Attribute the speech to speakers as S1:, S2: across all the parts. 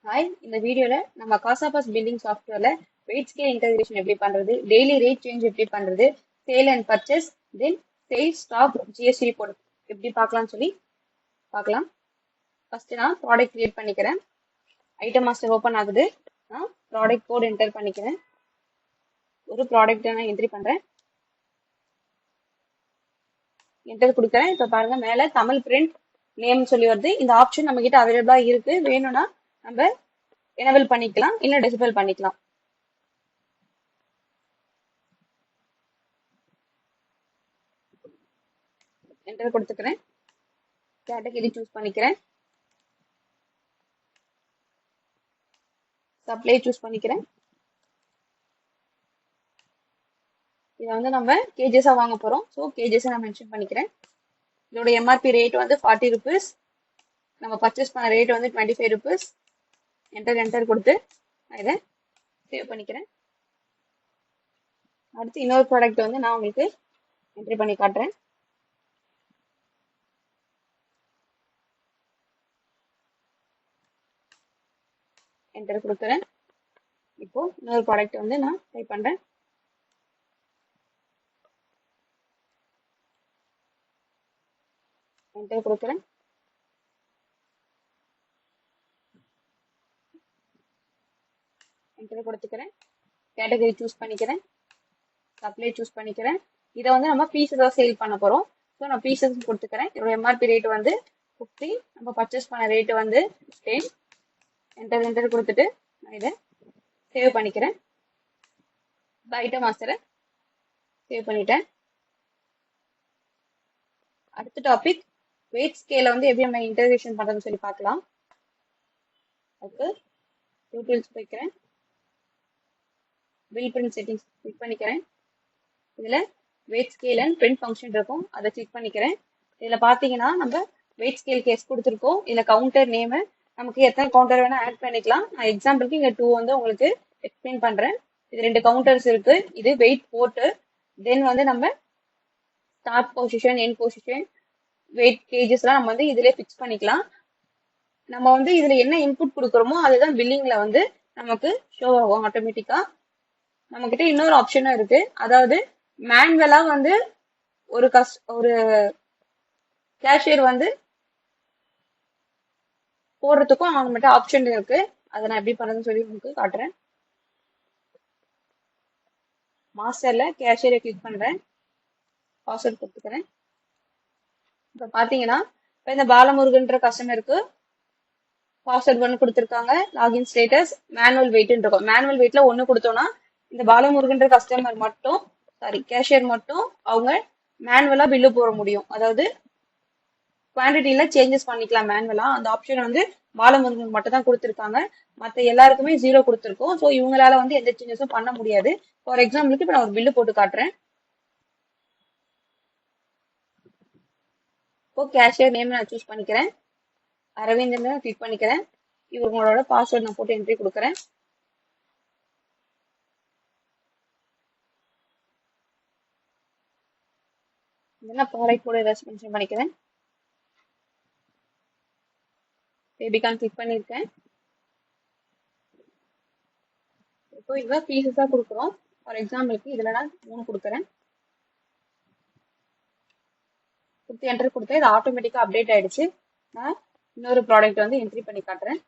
S1: Hi, இந்த வீடியோல நம்ம காசாபாஸ் பில்லிங் சாஃப்ட்வேர்ல வெயிட் ஸ்கேல் இன்டகிரேஷன் எப்படி பண்றது, டெய்லி ரேட் சேஞ்ச் எப்படி பண்றது, sale and purchase, then sale stock GST report எப்படி பார்க்கலாம்னு சொல்லி பார்க்கலாம். ஃபர்ஸ்ட் நான் ப்ராடக்ட் கிரியேட் பண்ணிக்கிறேன். ஐட்டம் மாஸ்டர் ஓப்பன் ஆகுது. நான் ப்ராடக்ட் கோட் என்டர் பண்ணிக்கிறேன். ஒரு ப்ராடக்ட் நான் என்ட்ரி பண்றேன். என்டர் கொடுக்குறேன். இப்போ பாருங்க மேல தமிழ் பிரிண்ட் நேம் சொல்லி வருது. இந்த ஆப்ஷன் நம்ம கிட்ட அவைலபிளா இருக்கு. வேணும்னா நம்ம எனேபிள் பண்ணிக்கலாம், இல்ல டிசேபிள் பண்ணிக்கலாம். என்டர் கொடுத்துக்கிறேன். கேட்டகரி சூஸ் பண்ணிக்கிறேன். சப்ளை சூஸ் பண்ணிக்கிறேன். இதை வந்து நம்ம கேஜஸா வாங்க போறோம். ஸோ கேஜஸை நான் மென்ஷன் பண்ணிக்கிறேன். இதோட எம்ஆர்பி ரேட் வந்து 40 rupees. நம்ம பர்ச்சேஸ் பண்ண ரேட் வந்து 25 rupees. என்டர் கொடுத்து நான் இதை சேவ் பண்ணிக்கிறேன். அடுத்து இன்னொரு ப்ராடக்ட் வந்து நான் உங்களுக்கு என்ட்ரி பண்ணி காட்டுறேன். என்டர் கொடுக்குறேன். இப்போ இன்னொரு ப்ராடக்ட் வந்து நான் டைப் பண்றேன். என்டர் கொடுக்குறேன். என்டர் கொடுத்துக்கிறேன். கேட்டகரி சூஸ் பண்ணிக்கிறேன். சப்ளை சூஸ் பண்ணிக்கிறேன். இதை வந்து நம்ம பீஸஸ் தான் சேல் பண்ண போறோம். ஸோ நான் பீசஸ் கொடுத்துக்கிறேன். இதோட எம்ஆர்பி ரேட் வந்து 50. நம்ம பர்ச்சேஸ் பண்ண ரேட் வந்து 10. என்டர் கொடுத்துட்டு நான் இதை சேவ் பண்ணிக்கிறேன். ஐட்டம் மாஸ்டரை சேவ் பண்ணிட்டேன். அடுத்த டாபிக் வெயிட் ஸ்கேல வந்து எப்படி நம்ம இன்டகிரேஷன் பண்றதுன்னு சொல்லி பார்க்கலாம். அதுக்கு டூல்ஸ் போய்க்கிறேன். பில் பிரிண்ட் செட்டிங்ஸ் கிளிக் பண்ணிக்கிறேன். இதுல wait scale and print function இருக்கும், அதை கிளிக் பண்ணிக்கிறேன். இதுல பாத்தீங்கன்னா நம்ம வெயிட் ஸ்கேல் கேஸ் கொடுத்துருக்கோம். இதுல கவுண்டர் நேம் நமக்கு எத்தனை கவுண்டர் வேணா ஆட் பண்ணிக்கலாம். நான் எக்ஸாம்பிளுக்கு இங்க 2 வந்து உங்களுக்கு எக்ஸ்பிளைன் பண்றேன். இது 2 கவுண்டர்ஸ் இருக்கு. இது வெயிட் போட்டு தென் வந்து நம்ம start position, end position, weight gauges எல்லாம் நம்ம வந்து இதுல பிக்ஸ் பண்ணிக்கலாம். நம்ம வந்து இதுல என்ன இன்புட் கொடுக்குறோமோ அதுதான் பில்லிங்ல வந்து நமக்கு ஷோ ஆகும் ஆட்டோமேட்டிக்கா. நம்ம கிட்ட இன்னொரு ஆப்ஷனும் இருக்கு. அதாவது மேனுவலா வந்து ஒரு கேஷியர் வந்து போடுறதுக்கும் அவங்க மட்டும் ஆப்ஷன் இருக்கு. அதை நான் எப்படி பண்றதுன்னு சொல்லி உங்களுக்கு காட்டுறேன். மாஸ்டர்ல கேஷியரை கிளிக் பண்றேன். பாஸ்வேர்ட் கொடுத்துக்கிறேன். இப்ப பாத்தீங்கன்னா இப்ப இந்த பாலமுருகன்ற கஸ்டமருக்கு பாஸ்வேர்ட் 1 கொடுத்துருக்காங்க. லாகின் ஸ்டேட்டஸ் மேனுவல் வெயிட் இருக்கும். மேனுவல் வெயிட்ல 1 கொடுத்தோம்னா இந்த பாலமுருகன்ற கஸ்டமர் மட்டும் கேஷியர் மட்டும் அவங்க மேனுவலா பில்லு போட முடியும். அதாவது குவான்டிட்டியில சேஞ்சஸ் பண்ணிக்கலாம் மேனுவலா. அந்த ஆப்ஷன் வந்து பாலமுருகன் மட்டும் தான் கொடுத்துருக்காங்க. மற்ற எல்லாருக்குமே 0 கொடுத்துருக்கோம். ஸோ இவங்களால வந்து எந்த சேஞ்சஸும் பண்ண முடியாது. ஃபார் எக்ஸாம்பிளுக்கு இப்போ நான் ஒரு பில்லு போட்டு காட்டுறேன். இப்போ கேஷியர் நேம் நான் சூஸ் பண்ணிக்கிறேன். அரவிந்தன் கிளிக் பண்ணிக்கிறேன். இவங்களோட பாஸ்வேர்ட் நான் போட்டு என்ட்ரி கொடுக்குறேன். இதெல்லாம் ப்ராடக்ட் கூட ஏதாச்சும் மென்ஷன் பண்ணிக்கிறேன். பேபிகான் கிளிக் பண்ணியிருக்கேன். இப்போ இவ பீசஸா கொடுக்குறோம். ஃபார் எக்ஸாம்பிளுக்கு இதுல நான் 3 கொடுக்குறேன். கொடுத்து என்டர் கொடுத்தேன். இது ஆட்டோமேட்டிக்கா அப்டேட் ஆயிடுச்சு. நான் இன்னொரு ப்ராடக்ட் வந்து என்ட்ரி பண்ணி காட்டுறேன்.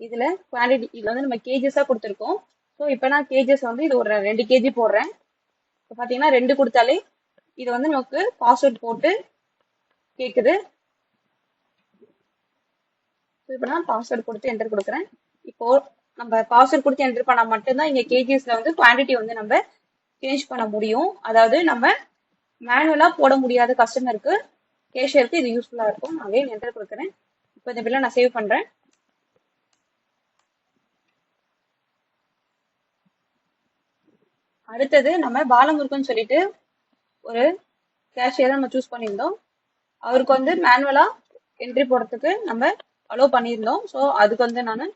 S1: இதுல குவான்டிட்டி இது வந்து நம்ம கேஜஸா கொடுத்துருக்கோம். ஸோ இப்போ நான் கேஜஸ் வந்து இது ஒரு 2 kg போடுறேன். இப்போ பாத்தீங்கன்னா 2 கொடுத்தாலே இது வந்து நமக்கு பாஸ்வேர்ட் போட்டு கேக்குது. இப்போ நான் பாஸ்வேர்ட் கொடுத்து என்டர் கொடுக்குறேன். இப்போ நம்ம பாஸ்வேர்ட் கொடுத்து என்டர் பண்ணா மட்டும்தான் இங்க கேஜஸ்ல வந்து குவான்டிட்டி வந்து நம்ம சேஞ்ச் பண்ண முடியும். அதாவது நம்ம மேனுவலா போட முடியாத கஸ்டமருக்கு கேஷியருக்கு இது யூஸ்ஃபுல்லா இருக்கும். நான் அகைன் என்டர் கொடுக்குறேன். இப்போ இந்த பில்லை நான் சேவ் பண்றேன். அடுத்தது நம்ம பாலமுருகன் சொல்லிட்டு ஒரு கேஷியரை நம்ம சூஸ் பண்ணியிருந்தோம். அவருக்கு வந்து மேனுவலா என்ட்ரி போடுறதுக்கு நம்ம அலோவ் பண்ணியிருந்தோம். ஸோ அதுக்கு வந்து நான்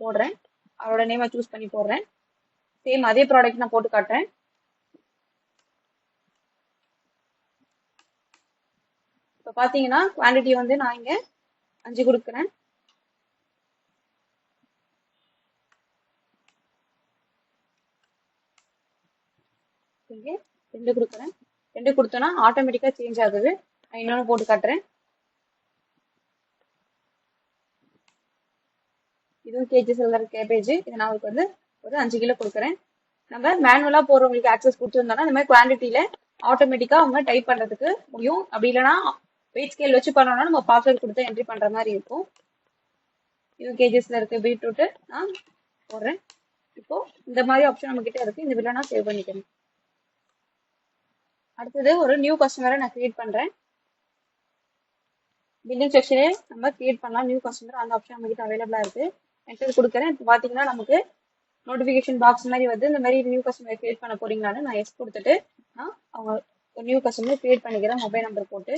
S1: போடுறேன். அவரோட நேமை சூஸ் பண்ணி போடுறேன். சேம் அதே ப்ராடக்ட் நான் போட்டு காட்டுறேன். இப்போ பாத்தீங்கன்னா குவான்டிட்டி வந்து நான் இங்க 5 கொடுக்குறேன். இங்கே 2 கொடுக்குறேன். 2 கொடுத்தோன்னா ஆட்டோமேட்டிக்கா சேஞ்ச் ஆகுது. நான் இன்னொன்று போட்டு காட்டுறேன். இதுவும் கேஜிஸ்ல இருக்க கேபேஜ். இதை நான் உங்களுக்கு வந்து ஒரு 5 கிலோ கொடுக்குறேன். நம்ம மேனுவலா போறவங்களுக்கு ஆக்சஸ் கொடுத்துருந்தோம்னா இந்த மாதிரி குவான்டிட்டியில ஆட்டோமேட்டிக்கா அவங்க டைப் பண்றதுக்கு முடியும். அப்படி இல்லைன்னா வெயிட் ஸ்கேல் வச்சு பண்ணோம்னா நம்ம பாஸ்வேர்ட் கொடுத்து என்ட்ரி பண்ற மாதிரி இருக்கும். இது கேஜிஸ்ல இருக்க பீட்ரூட் நான் போடுறேன். இப்போ இந்த மாதிரி ஆப்ஷன் நம்ம கிட்ட இருக்கு. இந்த பில்லை நான் சேவ் பண்ணிக்கிறேன். அடுத்தது ஒரு நியூ கஸ்டமரை நான் கிரியேட் பண்றேன். பில்லிங் செக்ஷனே நம்ம கிரியேட் பண்ணலாம். நியூ கஸ்டமர் அந்த ஆப்ஷன் நம்ம கிட்ட அவைலபிளா இருக்கு. என்டர் கொடுக்குறேன். இப்போ பாத்தீங்கன்னா நமக்கு நோட்டிபிகேஷன் பாக்ஸ் மாதிரி வந்து இந்த மாதிரி நியூ கஸ்டமர் கிரியேட் பண்ண போறீங்களான்னு நான் எஸ் கொடுத்துட்டு நான் அவங்க ஒரு நியூ கஸ்டமர் கிரியேட் பண்ணிக்கிறேன். மொபைல் நம்பர் போட்டு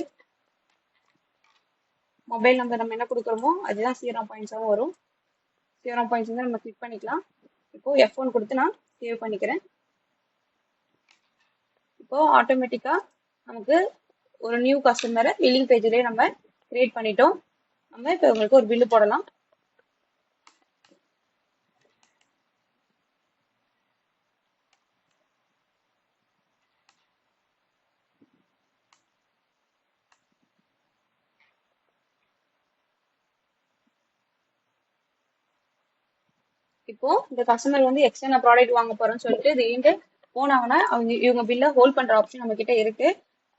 S1: மொபைல் நம்பர் நம்ம என்ன கொடுக்குறோமோ அதுதான் சீரம் பாயிண்ட்ஸாகவும் வரும். சீரம் பாயிண்ட்ஸ் வந்து நம்ம கிளிக் பண்ணிக்கலாம். இப்போ F1 கொடுத்து நான் சேவ் பண்ணிக்கிறேன். இப்போ ஆட்டோமேட்டிக்கா நமக்கு ஒரு நியூ கஸ்டமரை பில்லிங் பேஜ்லயே நம்ம கிரியேட் பண்ணிட்டோம். நம்ம இப்போ உங்களுக்கு ஒரு பில்லு போடலாம். இப்போ இந்த கஸ்டமர் வந்து எக்ஸ்டர்னல் ப்ராடக்ட் வாங்க போறோம்னு சொல்லிட்டு திடீர்னு போனாங்கன்னா இவங்க பில்லை ஹோல்ட் பண்ற ஆப்ஷன் நம்ம கிட்ட இருக்கு.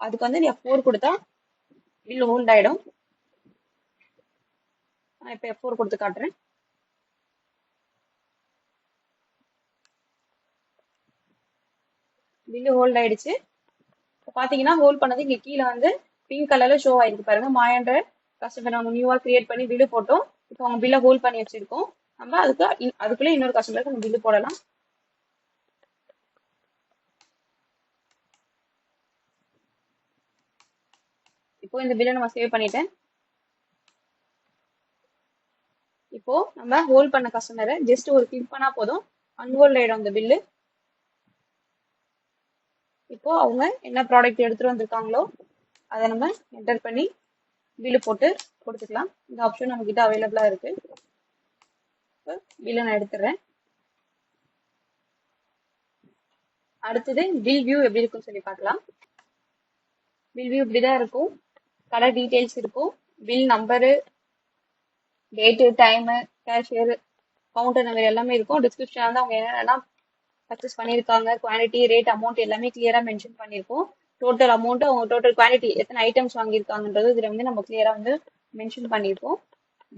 S1: அதுக்கு வந்து F4 கொடுத்தா பில் ஹோல்ட் ஆயிடும். நான் இப்போ F4 கொடுத்து காட்டுறேன். பில்லு ஹோல்ட் ஆயிடுச்சு. பாத்தீங்கன்னா ஹோல்ட் பண்ணது இங்க கீழே வந்து பிங்க் கலர்ல ஷோ ஆயிருக்கு பாருங்க. மாயன்ற கஸ்டமர் நம்ம நியூவா கிரியேட் பண்ணி பில்லு போட்டோம். இப்போ அவங்க பில்லை ஹோல்ட் பண்ணி வச்சிருக்கோம். நம்ம அதுக்குள்ள இன்னொரு கஸ்டமருக்கு நம்ம பில்லு போடலாம். இப்போ இந்த பில்லை நம்ம சேவ் பண்ணிட்டேன். இப்போ நம்ம ஹோல்ட் பண்ண கஸ்டமரை ஜஸ்ட் ஒரு கிளிக் பண்ணா போதும் அன்ஹோல்ட் ஆயிடும் இந்த பில்லு. இப்போ அவங்க என்ன ப்ராடக்ட் எடுத்துட்டு வந்திருக்காங்களோ அதை நம்ம என்டர் பண்ணி பில்லு போட்டு கொடுத்துக்கலாம். இந்த ஆப்ஷன் நம்ம கிட்ட அவைலபிளா இருக்கு. பில்லை நான் எடுத்துடுறேன். அடுத்தது பில் வியூ எப்படி இருக்குன்னு சொல்லி பார்க்கலாம். பில் வியூ இப்படிதான் இருக்கும். கடை டீடைல்ஸ் இருக்கும். Bill number, date, time, cashier, counter number எல்லாமே இருக்கும். டிஸ்கிரிப்ஷன் வந்து அவங்க என்னென்னலாம் பர்ச்சேஸ் பண்ணியிருக்காங்க, குவான்டிட்டி, ரேட், அமௌண்ட் எல்லாமே கிளியரா மென்ஷன் பண்ணியிருக்கோம். டோட்டல் அமௌண்ட், அவங்க டோட்டல் குவான்டிட்டி எத்தனை ஐட்டம்ஸ் வாங்கியிருக்காங்கன்றது இதுல வந்து நம்ம கிளியரா வந்து மென்ஷன் பண்ணியிருக்கோம்.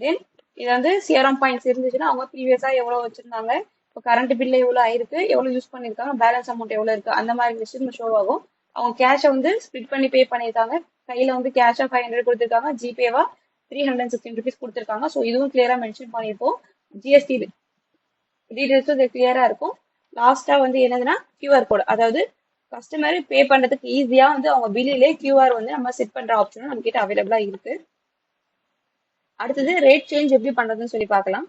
S1: தென் இது வந்து சிஆர்எம் பாயிண்ட்ஸ் இருந்துச்சுன்னா அவங்க ப்ரீவியஸா எவ்வளவு வச்சிருந்தாங்க, இப்போ கரண்ட் பில்ல எவ்வளவு ஆயிருக்கு, எவ்வளவு யூஸ் பண்ணிருக்காங்க, பேலன்ஸ் அமௌண்ட் எவ்வளவு இருக்கு, அந்த மாதிரி லிஸ்ட் ஷோ ஆகும். அவங்க கேஷை வந்து ஸ்பிளிட் பண்ணி பே பண்ணியிருக்காங்க. கையில வந்து கேஷா 500 கொடுத்துருக்காங்க, ஜிபேவா 316 rupees கொடுத்துருக்காங்க. ஸோ இதுவும் கிளியரா மென்ஷன் பண்ணியிருப்போம். ஜிஎஸ்டி டீடைல்ஸும் இது கிளியரா இருக்கும். லாஸ்டா வந்து என்னதுன்னா QR கோட், அதாவது கஸ்டமர் பே பண்றதுக்கு ஈஸியா வந்து அவங்க பில்லிலே QR வந்து நம்ம செட் பண்ற ஆப்ஷனும் நம்ம கிட்ட அவைலபிளா இருக்கு. அடுத்தது ரேட் சேஞ்ச் எப்படி பண்றதுன்னு சொல்லி பார்க்கலாம்.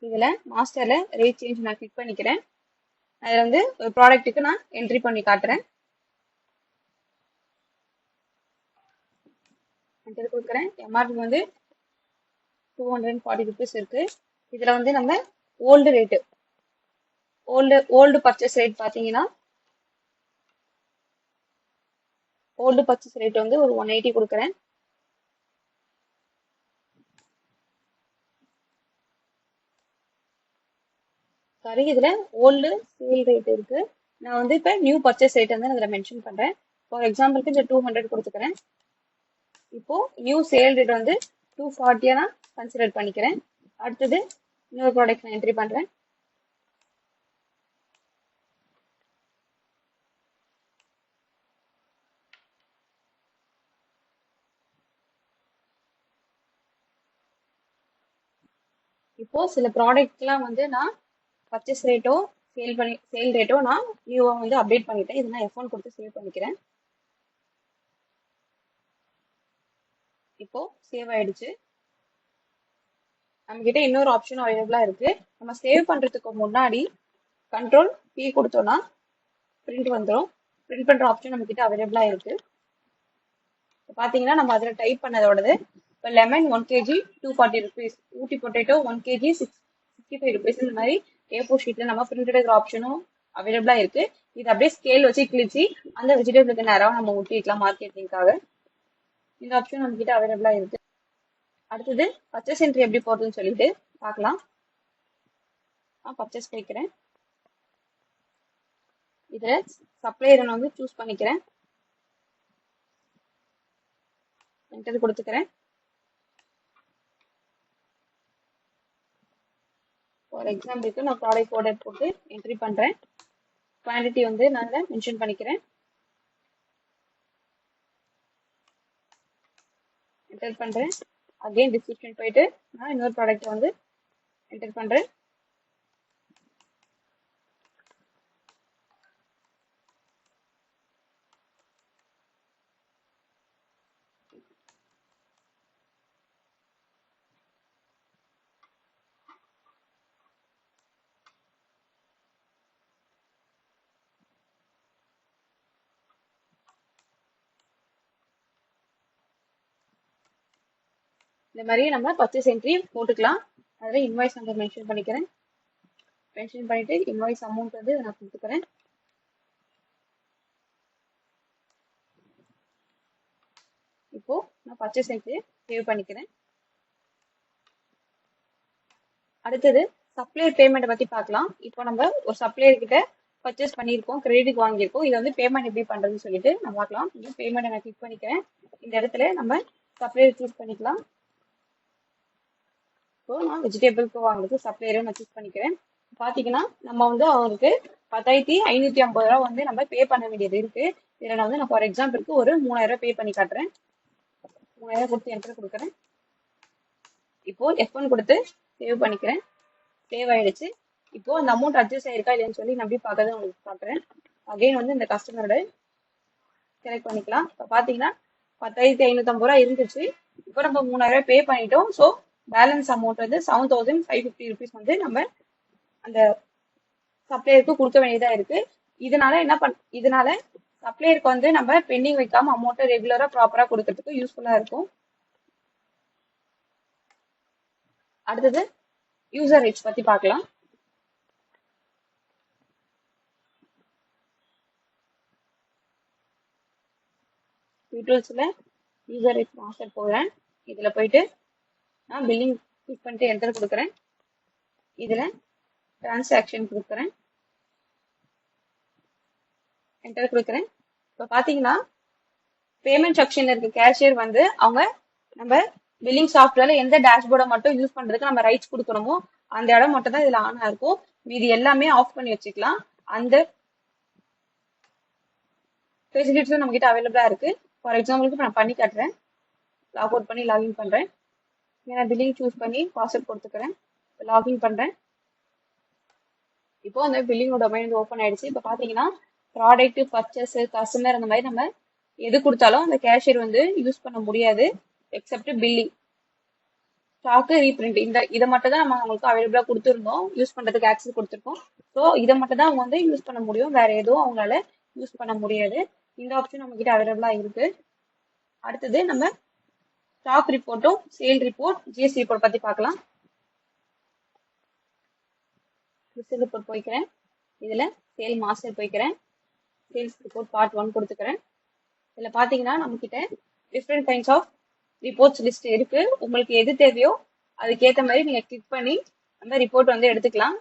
S1: இதுல மாஸ்டர்ல ரேட் சேஞ்ச் நான் கிளிக் பண்ணிக்கிறேன். அதுல வந்து ஒரு ப்ராடக்ட்டுக்கு நான் என்ட்ரி பண்ணி காட்டுறேன். என்ட்ரி கொடுக்குறேன். எம்ஆர்பி வந்து 240 rupees இருக்கு. இதுல வந்து நம்ம old rate, old purchase rate பாத்தீங்கன்னா ஓல்டு பர்ச்சேஸ் ரேட் வந்து ஒரு 180 கொடுக்குறேன். சாரி, இதுல ஓல்டு சேல் ரேட் இருக்கு. நான் வந்து இப்ப நியூ பர்ச்சேஸ் ரேட் வந்து இதுல மென்ஷன் பண்றேன். ஃபார் எக்ஸாம்பிளுக்கு இந்த 200 கொடுத்துக்கிறேன். இப்போ நியூ சேல் ரேட் வந்து 240 நான் கன்சிடர் பண்ணிக்கிறேன். அடுத்தது இன்னொரு ப்ராடக்ட் நான் என்ட்ரி பண்றேன். இப்போ சில ப்ராடக்ட்லாம் வந்து நான் பர்ச்சேஸ் ரேட்டோ சேல் ரேட்டோ நான் நியூவா வந்து அப்டேட் பண்ணிட்டேன். இது நான் F1 கொடுத்து சேவ் பண்ணிக்கிறேன். இப்போ சேவ் ஆயிடுச்சு. நம்ம கிட்ட இன்னொரு ஆப்ஷன் அவைலபிளா இருக்கு. நம்ம சேவ் பண்றதுக்கு முன்னாடி கண்ட்ரோல் P கொடுத்தோம்னா பிரிண்ட் வந்துடும். பிரிண்ட் பண்ற ஆப்ஷன் நம்ம கிட்ட அவைலபிளா இருக்கு. பாத்தீங்கன்னா நம்ம அதுல டைப் பண்ணதோடது இப்போ லெமன் 1 kg 240 rupees, ஊட்டி பொட்டேட்டோ 1 kg 6 ₹55 இந்த மாதிரி A4 ஷீட்ல நம்ம பிரிண்ட் எடுக்கிற ஆப்ஷனும் அவைலபிளா இருக்கு. இது அப்படியே ஸ்கேல் வச்சு கிழிச்சு அந்த வெஜிடபிளுக்கு நேரம் நம்ம ஒட்டிக்கலாம் மார்க்கெட்டிங்காக. இந்த ஆப்ஷன் நம்ம கிட்ட அவைலபிளா இருக்கு. அடுத்தது பர்ச்சேஸ் என்ட்ரி எப்படி போடுறதுன்னு சொல்லிட்டு பார்க்கலாம். நான் பர்ச்சேஸ் போய்க்கிறேன். இதுல சப்ளையரை நான் வந்து சூஸ் பண்ணிக்கிறேன். என்டர் கொடுத்துக்கிறேன். ஃபார் எக்ஸாம்பிளுக்கு நான் ப்ராடக்ட் ஆர்டர் போட்டு என்ட்ரி பண்றேன். குவான்டிட்டி வந்து நான் மென்ஷன் பண்ணிக்கிறேன். என்டர் பண்றேன். அகைன் டிஸ்கிரிப்ஷன் போயிட்டு நான் இன்னொரு ப்ராடக்ட் வந்து என்டர் பண்றேன். இந்த மாதிரி நம்ம பர்ச்சேஸ் என்ட்ரி போட்டுக்கலாம். அதில் இன்வாய்ஸ் நம்பர் மென்ஷன் பண்ணிக்கிறேன். மென்ஷன் பண்ணிட்டு இன்வாய்ஸ் அமௌண்ட் வந்து நான் கொடுத்துக்கிறேன். இப்போ நான் பர்ச்சேஸ் என்ட்ரியை சேவ் பண்ணிக்கிறேன். அடுத்தது சப்ளையர் பேமெண்ட் பத்தி பார்க்கலாம். இப்போ நம்ம ஒரு சப்ளையர் கிட்ட பர்ச்சேஸ் பண்ணியிருக்கோம், கிரெடிட் வாங்கியிருக்கோம். இதை வந்து பேமெண்ட் எப்படி பண்றதுன்னு சொல்லிட்டு நம்ம பார்க்கலாம். இந்த பேமெண்ட் நான் கிளிக் பண்ணிக்கிறேன். இந்த இடத்துல நம்ம சப்ளையர் சூஸ் பண்ணிக்கலாம். இப்போ நான் வெஜிடபிளுக்கு வாங்குறது சப்ளையரை நான் சூஸ் பண்ணிக்கிறேன். பாத்தீங்கன்னா நம்ம வந்து அவங்களுக்கு 10,550 ரூபா வந்து நம்ம பே பண்ண வேண்டியது இருக்கு. இதுல நான் வந்து ஃபார் எக்ஸாம்பிளுக்கு ஒரு 3000 பே பண்ணி காட்டுறேன். 3000 கொடுத்து என்டர் கொடுக்குறேன். இப்போ F1 கொடுத்து சேவ் பண்ணிக்கிறேன். சேவ் ஆயிடுச்சு. இப்போ அந்த அமௌண்ட் அட்ஜஸ்ட் ஆயிருக்கா இல்லையான்னு சொல்லி நான் எப்படி பார்க்கறது உங்களுக்கு காட்டுறேன். அகைன் வந்து இந்த கஸ்டமரோட செலக்ட் பண்ணிக்கலாம். இப்போ பாத்தீங்கன்னா 10,550 ரூபா இருந்துச்சு. இப்போ நம்ம 3000 பே பண்ணிட்டோம். ஸோ பேலன்ஸ் அமௌண்ட் வந்து 7,550 rupees வந்து நம்ம அந்த சப்ளையருக்கு கொடுக்க வேண்டியதா இருக்கு. இதனால சப்ளையருக்கு வந்து நம்ம பெண்டிங் வைக்காம அமௌண்ட் ரெகுலரா ப்ராப்பரா கொடுக்கறதுக்கு யூஸ்ஃபுல்லா இருக்கும். அடுத்தது யூசர் ரைட்ஸ் பத்தி பார்க்கலாம். டூல்ஸ்ல யூசர் ரைட்ஸ் மாஸ்டர் போகிறேன். இதுல போயிட்டு நான் பில்லிங் கிளிக் பண்ணிட்டு என்டர் கொடுக்குறேன். இதுல டிரான்சாக்ஷன் கொடுக்குறேன். என்டர் கொடுக்குறேன். இப்போ பாத்தீங்கன்னா பேமெண்ட் செக்ஷன்ல இருக்க கேஷியர் வந்து அவங்க நம்ம பில்லிங் சாஃப்ட்வேர்ல எந்த டேஷ்போர்டை மட்டும் யூஸ் பண்றதுக்கு நம்ம ரைட்ஸ் கொடுக்குறோமோ அந்த இடம் மட்டும் தான் இதுல ஆனா இருக்கும். மீதி எல்லாமே ஆஃப் பண்ணி வச்சுக்கலாம். அந்த ஃபெசிலிட்டிஸும் நம்ம கிட்ட அவைலபிளா இருக்கு. ஃபார் எக்ஸாம்பிளுக்கு நான் பண்ணி காட்டுறேன். லாக் அவுட் பண்ணி லாகின் பண்றேன். நான் பில்லிங் சூஸ் பண்ணி பாஸ்வேர்ட் கொடுத்துக்கிறேன். லாகின் பண்றேன். இப்போ அந்த பில்லிங்கோட டொமைன் ஓப்பன் ஆயிடுச்சு. இப்போ பாத்தீங்கன்னா ப்ராடக்ட், பர்ச்சேஸ், கஸ்டமர் அந்த மாதிரி நம்ம எது கொடுத்தாலும் அந்த கேஷியர் வந்து யூஸ் பண்ண முடியாது. எக்ஸப்ட் பில்லிங், ஸ்டாக், ரீபிரிண்ட் இதை மட்டும் தான் நம்ம அவங்களுக்கு அவைலபிளா கொடுத்துருந்தோம். யூஸ் பண்றதுக்கு ஆக்சஸ் கொடுத்துருக்கோம். ஸோ இதை மட்டும் தான் அவங்க வந்து யூஸ் பண்ண முடியும். வேற எதுவும் அவங்களால யூஸ் பண்ண முடியாது. இந்த ஆப்ஷன் நம்ம கிட்ட அவைலபிளா இருக்கு. அடுத்தது நம்ம ஸ்டாக் ரிப்போர்ட்டும், சேல் ரிப்போர்ட், ஜிஎஸ்டி ரிப்போர்ட் பத்தி பார்க்கலாம். சேல் ரிப்போர்ட் போய்க்கிறேன். இதுல சேல் மாஸ்டர் போய்க்கிறேன். சேல்ஸ் ரிப்போர்ட் பார்ட் 1 கொடுத்துக்கிறேன். இதுல பாத்தீங்கன்னா நம்ம கிட்ட different kinds of reports list இருக்கு. உங்களுக்கு எது தேவையோ அதுக்கேற்ற மாதிரி நீங்க கிளிக் பண்ணி அந்த ரிப்போர்ட் வந்து எடுத்துக்கலாம்.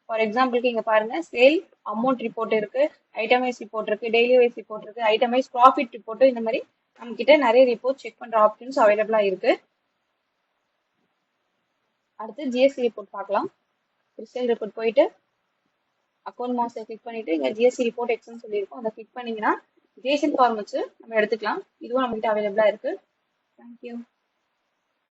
S1: ஃபார் எக்ஸாம்பிளுக்கு இங்க பாருங்க, சேல் அமௌண்ட் ரிப்போர்ட் இருக்கு, ஐட்டமைஸ் ரிப்போர்ட் இருக்கு, டெய்லி வைஸ் ரிப்போர்ட் இருக்கு, ஐட்டமைஸ் ப்ராஃபிட் ரிப்போர்ட், இந்த மாதிரி நம்ம கிட்ட நிறைய ரிப்போர்ட் செக் பண்ற ஆப்ஷன்ஸ் அவைலபிளா இருக்கு. அடுத்து ஜிஎஸ்டி ரிப்போர்ட் பார்க்கலாம். ரிசல்ட் ரிப்போர்ட் போயிட்டு அக்கௌண்ட் மாஸ்டர் கிளிக் பண்ணிட்டு இங்க ஜிஎஸ்டி ரிப்போர்ட் எக்ஸ்னு சொல்லியிருக்கோம். அதை கிளிக் பண்ணீங்கன்னா ஜேசன் ஃபார்ம் வச்சு நம்ம எடுத்துக்கலாம். இதுவும் நம்ம கிட்ட அவைலபிளா இருக்கு. தேங்க்யூ.